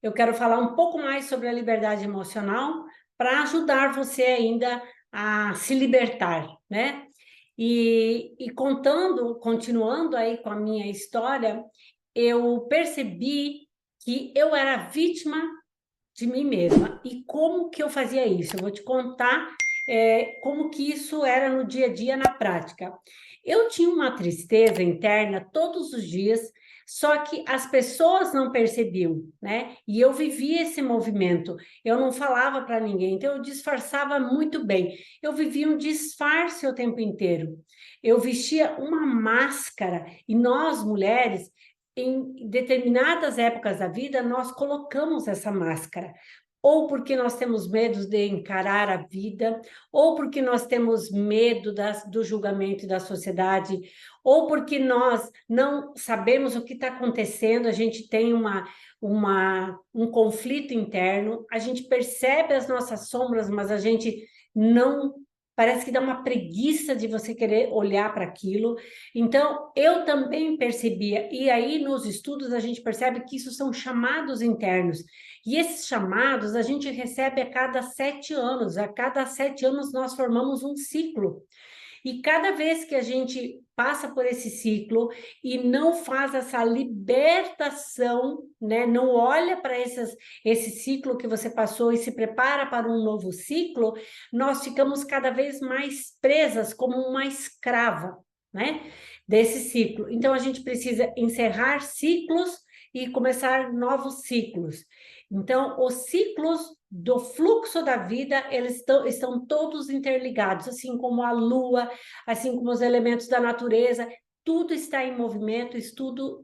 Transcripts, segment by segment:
eu quero falar um pouco mais sobre a liberdade emocional para ajudar você ainda a se libertar, né? E continuando aí com a minha história, eu percebi que eu era vítima de mim mesma. E como que eu fazia isso? Eu vou te contar como que isso era no dia a dia, na prática. Eu tinha uma tristeza interna todos os dias, só que as pessoas não percebiam, né? E eu vivia esse movimento. Eu não falava para ninguém, então eu disfarçava muito bem. Eu vivia um disfarce o tempo inteiro. Eu vestia uma máscara e nós, mulheres, em determinadas épocas da vida, nós colocamos essa máscara. Ou porque nós temos medo de encarar a vida, ou porque nós temos medo do julgamento da sociedade, ou porque nós não sabemos o que está acontecendo, a gente tem um conflito interno, a gente percebe as nossas sombras, mas a gente não. Parece que dá uma preguiça de você querer olhar para aquilo. Então, eu também percebia, e aí nos estudos a gente percebe que isso são chamados internos. E esses chamados a gente recebe a cada 7 anos. A cada 7 anos nós formamos um ciclo. E cada vez que a gente passa por esse ciclo e não faz essa libertação, né? Não olha para esse ciclo que você passou e se prepara para um novo ciclo, nós ficamos cada vez mais presas como uma escrava, né? Desse ciclo. Então, a gente precisa encerrar ciclos e começar novos ciclos. Então, os ciclos do fluxo da vida, eles estão todos interligados, assim como a lua, assim como os elementos da natureza, tudo está em movimento,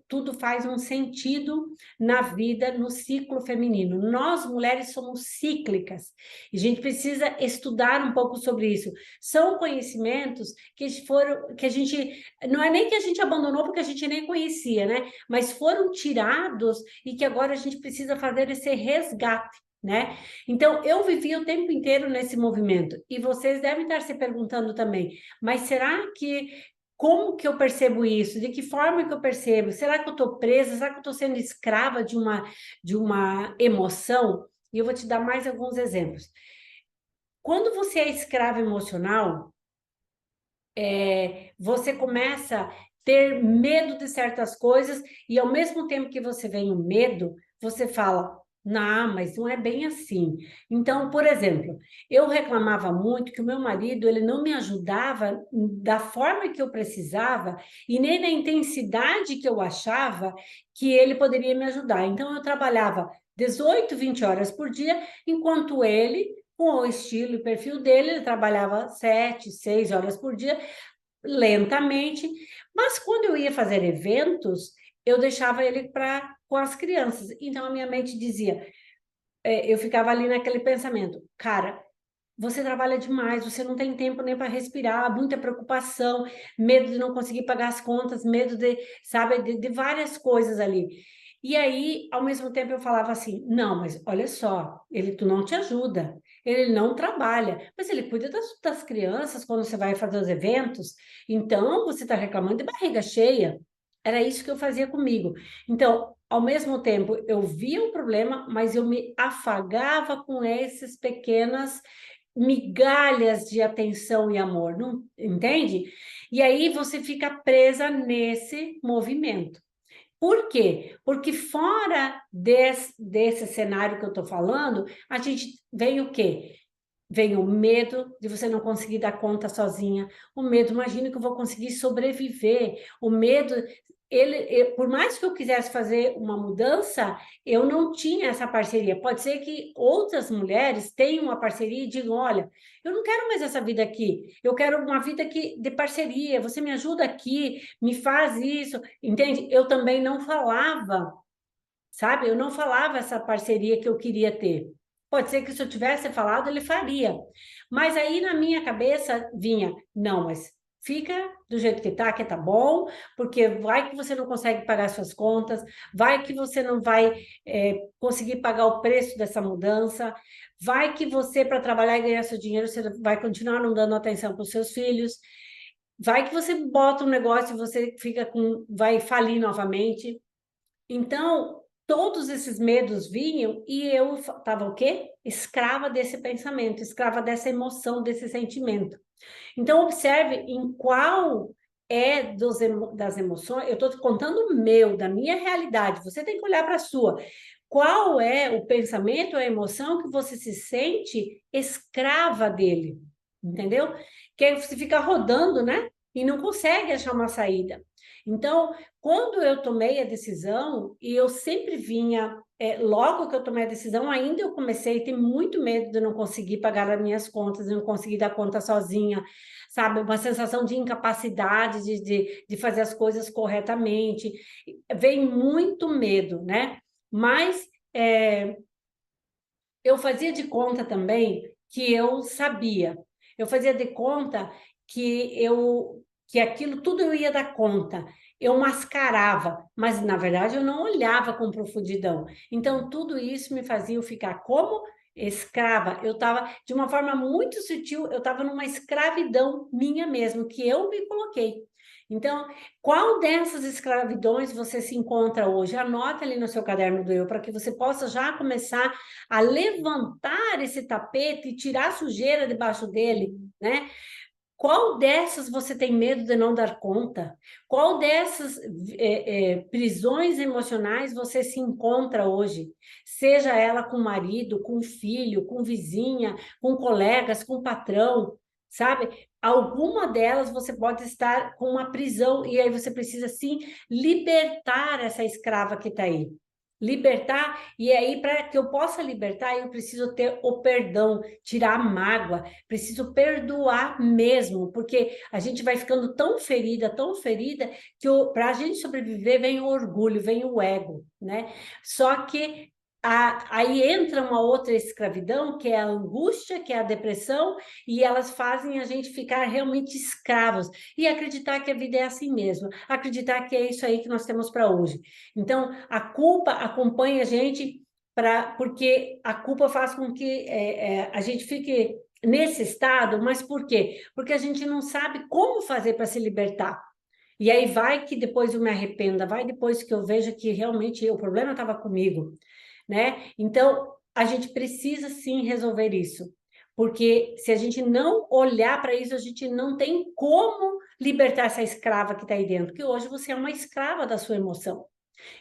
tudo faz um sentido na vida, no ciclo feminino. Nós, mulheres, somos cíclicas, e a gente precisa estudar um pouco sobre isso. São conhecimentos que a gente, não é nem que a gente abandonou porque a gente nem conhecia, né? Mas foram tirados e que agora a gente precisa fazer esse resgate, né? Então, eu vivi o tempo inteiro nesse movimento, e vocês devem estar se perguntando também, mas como que eu percebo isso? De que forma que eu percebo? Será que eu estou presa? Será que eu estou sendo escrava de uma emoção? E eu vou te dar mais alguns exemplos. Quando você é escrava emocional, você começa a ter medo de certas coisas, e ao mesmo tempo que você vem o medo, você fala, não, mas não é bem assim. Então, por exemplo, eu reclamava muito que o meu marido, ele não me ajudava da forma que eu precisava e nem na intensidade que eu achava que ele poderia me ajudar. Então, eu trabalhava 18, 20 horas por dia, enquanto ele, com o estilo e perfil dele, ele trabalhava 7, 6 horas por dia, lentamente, mas quando eu ia fazer eventos, eu deixava ele com as crianças. Então a minha mente dizia, eu ficava ali naquele pensamento, cara, você trabalha demais, você não tem tempo nem para respirar, muita preocupação, medo de não conseguir pagar as contas, medo de, sabe, de várias coisas ali. E aí, ao mesmo tempo, eu falava assim: não, mas olha só, tu não te ajuda, ele não trabalha, mas ele cuida das crianças quando você vai fazer os eventos, então você está reclamando de barriga cheia. Era isso que eu fazia comigo. Então, ao mesmo tempo, eu via o problema, mas eu me afagava com essas pequenas migalhas de atenção e amor, não entende? E aí você fica presa nesse movimento. Por quê? Porque fora desse cenário que eu estou falando, a gente vem o quê? Vem o medo de você não conseguir dar conta sozinha, o medo, imagina que eu vou conseguir sobreviver, o medo, por mais que eu quisesse fazer uma mudança, eu não tinha essa parceria. Pode ser que outras mulheres tenham uma parceria e digam, olha, eu não quero mais essa vida aqui, eu quero uma vida de parceria, você me ajuda aqui, me faz isso, entende? Eu também não falava, sabe? Eu não falava essa parceria que eu queria ter. Pode ser que se eu tivesse falado, ele faria. Mas aí na minha cabeça vinha, não, mas fica do jeito que tá bom, porque vai que você não consegue pagar suas contas, vai que você não vai conseguir pagar o preço dessa mudança, vai que você, para trabalhar e ganhar seu dinheiro, você vai continuar não dando atenção para os seus filhos, vai que você bota um negócio e você vai falir novamente. Então, todos esses medos vinham e eu estava o quê? Escrava desse pensamento, escrava dessa emoção, desse sentimento. Então, observe em qual das emoções, eu estou contando o meu, da minha realidade, você tem que olhar para a sua. Qual é o pensamento, a emoção que você se sente escrava dele, entendeu? Que aí você fica rodando, né? E não consegue achar uma saída. Então, quando eu tomei a decisão, e eu sempre vinha, logo que eu tomei a decisão, ainda eu comecei a ter muito medo de não conseguir pagar as minhas contas, de não conseguir dar conta sozinha, sabe? Uma sensação de incapacidade de fazer as coisas corretamente. Vem muito medo, né? Mas eu fazia de conta também que eu sabia. Eu fazia de conta que aquilo tudo eu ia dar conta. Eu mascarava, mas na verdade eu não olhava com profundidão. Então tudo isso me fazia eu ficar como escrava. Eu estava de uma forma muito sutil, eu estava numa escravidão minha mesmo, que eu me coloquei. Então, qual dessas escravidões você se encontra hoje? Anota ali no seu caderno do eu, para que você possa já começar a levantar esse tapete e tirar a sujeira debaixo dele, né? Qual dessas você tem medo de não dar conta? Qual dessas prisões emocionais você se encontra hoje? Seja ela com o marido, com o filho, com vizinha, com colegas, com patrão, sabe? Alguma delas você pode estar com uma prisão e aí você precisa sim libertar essa escrava que está aí. Libertar, e aí, para que eu possa libertar, eu preciso ter o perdão, tirar a mágoa, preciso perdoar mesmo, porque a gente vai ficando tão ferida, que para a gente sobreviver vem o orgulho, vem o ego, né? Só que aí entra uma outra escravidão, que é a angústia, que é a depressão, e elas fazem a gente ficar realmente escravos e acreditar que a vida é assim mesmo, acreditar que é isso aí que nós temos para hoje. Então, a culpa acompanha a gente porque a culpa faz com que a gente fique nesse estado, mas por quê? Porque a gente não sabe como fazer para se libertar. E aí vai que depois eu me arrependa, vai depois que eu veja que realmente o problema estava comigo, né? Então, a gente precisa sim resolver isso. Porque se a gente não olhar para isso, a gente não tem como libertar essa escrava que está aí dentro, que hoje você é uma escrava da sua emoção.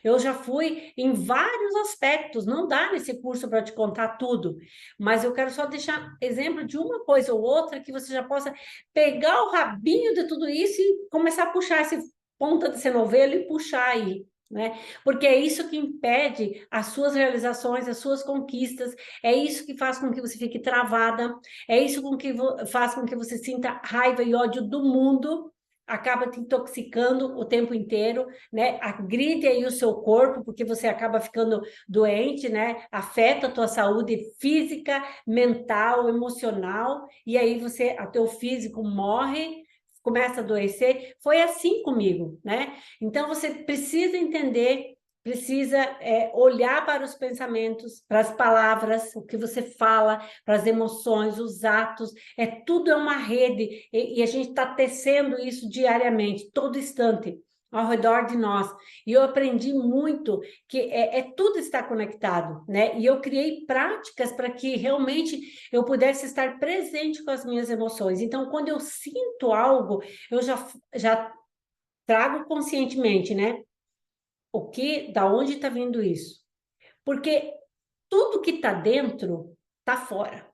Eu já fui em vários aspectos, não dá nesse curso para te contar tudo, mas eu quero só deixar exemplo de uma coisa ou outra que você já possa pegar o rabinho de tudo isso e começar a puxar essa ponta desse novelo e puxar aí. Né? Porque é isso que impede as suas realizações, as suas conquistas, é isso que faz com que você fique travada, é isso que faz com que você sinta raiva e ódio do mundo, acaba te intoxicando o tempo inteiro, né? Agride aí o seu corpo, porque você acaba ficando doente, né? Afeta a tua saúde física, mental, emocional, e aí o teu físico morre, começa a adoecer. Foi assim comigo, né? Então você precisa entender, precisa olhar para os pensamentos, para as palavras, o que você fala, para as emoções, os atos, tudo é uma rede, e a gente está tecendo isso diariamente, todo instante, ao redor de nós. E eu aprendi muito que tudo está conectado, né? E eu criei práticas para que realmente eu pudesse estar presente com as minhas emoções. Então, quando eu sinto algo, eu já trago conscientemente, né? Da onde está vindo isso? Porque tudo que está dentro está fora.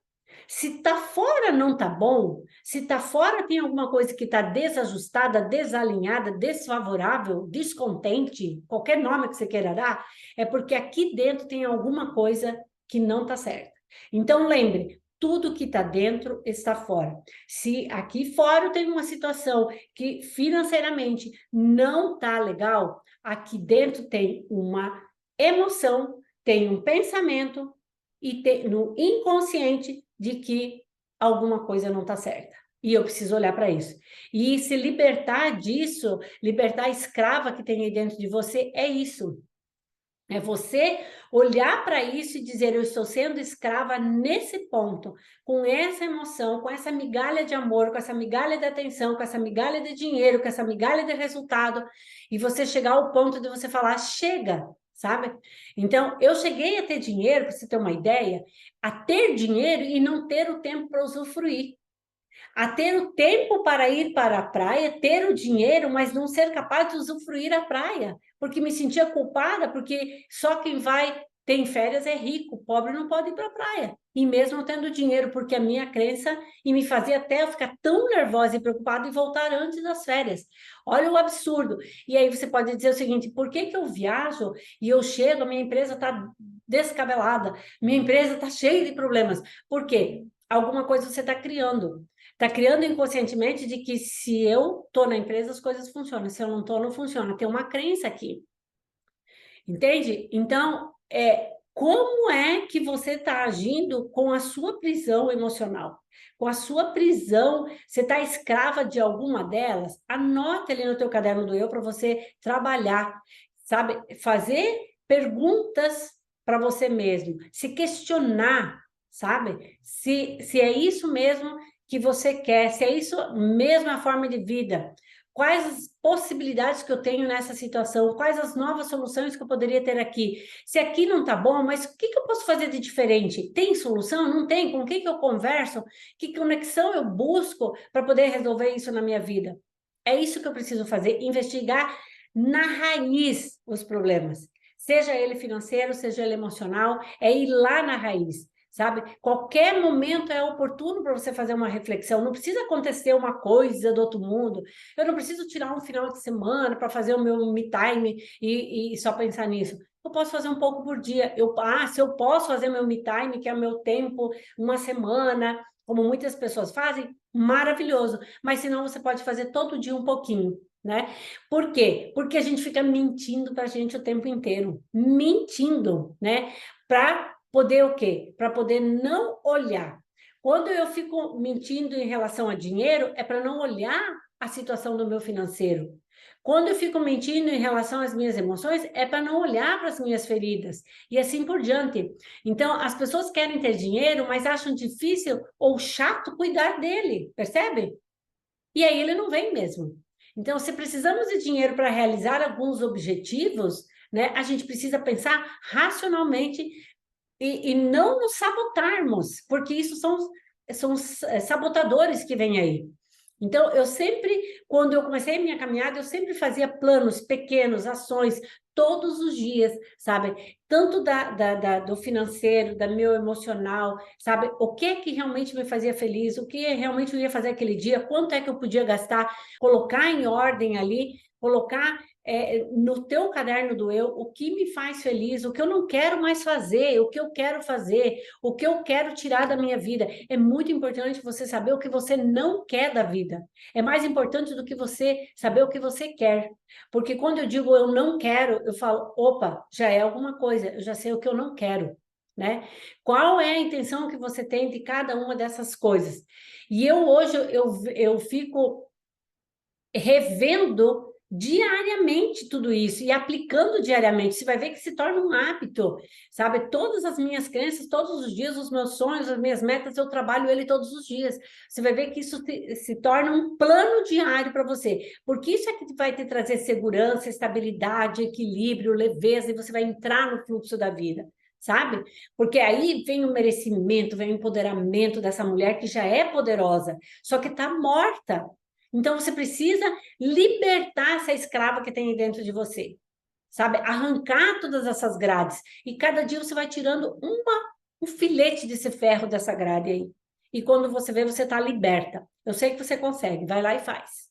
Se está fora não está bom, se está fora tem alguma coisa que está desajustada, desalinhada, desfavorável, descontente, qualquer nome que você queira dar, é porque aqui dentro tem alguma coisa que não está certa. Então lembre, tudo que está dentro está fora. Se aqui fora tem uma situação que financeiramente não está legal, aqui dentro tem uma emoção, tem um pensamento e no inconsciente de que alguma coisa não está certa. E eu preciso olhar para isso. E se libertar disso, libertar a escrava que tem aí dentro de você, é isso. É você olhar para isso e dizer, eu estou sendo escrava nesse ponto, com essa emoção, com essa migalha de amor, com essa migalha de atenção, com essa migalha de dinheiro, com essa migalha de resultado, e você chegar ao ponto de você falar, chega, sabe? Então, eu cheguei a ter dinheiro, para você ter uma ideia, a ter dinheiro e não ter o tempo para usufruir. A ter o tempo para ir para a praia, ter o dinheiro, mas não ser capaz de usufruir a praia, porque me sentia culpada, porque só quem vai tem férias é rico, pobre não pode ir para a praia. E mesmo tendo dinheiro, porque a minha crença e me fazia até eu ficar tão nervosa e preocupada e voltar antes das férias. Olha o absurdo. E aí você pode dizer o seguinte: por que que eu viajo e eu chego, a minha empresa está descabelada, minha empresa está cheia de problemas? Por quê? Alguma coisa você está criando. Está criando inconscientemente de que se eu estou na empresa, as coisas funcionam. Se eu não estou, não funciona. Tem uma crença aqui. Entende? Então, como é que você está agindo com a sua prisão emocional? Com a sua prisão, você está escrava de alguma delas? Anote ali no teu caderno do eu para você trabalhar, sabe? Fazer perguntas para você mesmo, se questionar, sabe? Se é isso mesmo que você quer, se é isso mesmo a forma de vida. Quais as possibilidades que eu tenho nessa situação? Quais as novas soluções que eu poderia ter aqui? Se aqui não está bom, mas o que eu posso fazer de diferente? Tem solução? Não tem? Com quem que eu converso? Que conexão eu busco para poder resolver isso na minha vida? É isso que eu preciso fazer, investigar na raiz os problemas. Seja ele financeiro, seja ele emocional, é ir lá na raiz. Sabe? Qualquer momento é oportuno para você fazer uma reflexão. Não precisa acontecer uma coisa do outro mundo. Eu não preciso tirar um final de semana para fazer o meu me time e só pensar nisso. Eu posso fazer um pouco por dia. Se eu posso fazer meu me time, que é o meu tempo, uma semana, como muitas pessoas fazem, maravilhoso. Mas senão você pode fazer todo dia um pouquinho. Né? Por quê? Porque a gente fica mentindo para a gente o tempo inteiro. Mentindo, né? Para poder o quê? Para poder não olhar. Quando eu fico mentindo em relação a dinheiro, é para não olhar a situação do meu financeiro. Quando eu fico mentindo em relação às minhas emoções, é para não olhar para as minhas feridas. E assim por diante. Então, as pessoas querem ter dinheiro, mas acham difícil ou chato cuidar dele, percebe? E aí ele não vem mesmo. Então, se precisamos de dinheiro para realizar alguns objetivos, né, a gente precisa pensar racionalmente e não nos sabotarmos, porque isso são sabotadores que vêm aí. Então, eu sempre, quando eu comecei a minha caminhada, eu sempre fazia planos pequenos, ações, todos os dias, sabe? Tanto do financeiro, da meu emocional, sabe? O que é que realmente me fazia feliz, o que realmente eu ia fazer aquele dia, quanto é que eu podia gastar, colocar em ordem ali, colocar no teu caderno do eu, o que me faz feliz, o que eu não quero mais fazer, o que eu quero fazer, o que eu quero tirar da minha vida. É muito importante você saber o que você não quer da vida. É mais importante do que você saber o que você quer. Porque quando eu digo eu não quero, eu falo, opa, já é alguma coisa, eu já sei o que eu não quero. Né? Qual é a intenção que você tem de cada uma dessas coisas? E hoje eu fico revendo diariamente tudo isso e aplicando diariamente. Você vai ver que se torna um hábito, sabe? Todas as minhas crenças, todos os dias, os meus sonhos, as minhas metas, eu trabalho ele todos os dias. Você vai ver que isso se torna um plano diário para você, porque isso é que vai te trazer segurança, estabilidade, equilíbrio, leveza, e você vai entrar no fluxo da vida. Sabe? Porque aí vem o merecimento, vem o empoderamento dessa mulher que já é poderosa, só que está morta. Então, você precisa libertar essa escrava que tem dentro de você, sabe? Arrancar todas essas grades. E cada dia você vai tirando um filete desse ferro dessa grade aí. E quando você vê, você está liberta. Eu sei que você consegue. Vai lá e faz.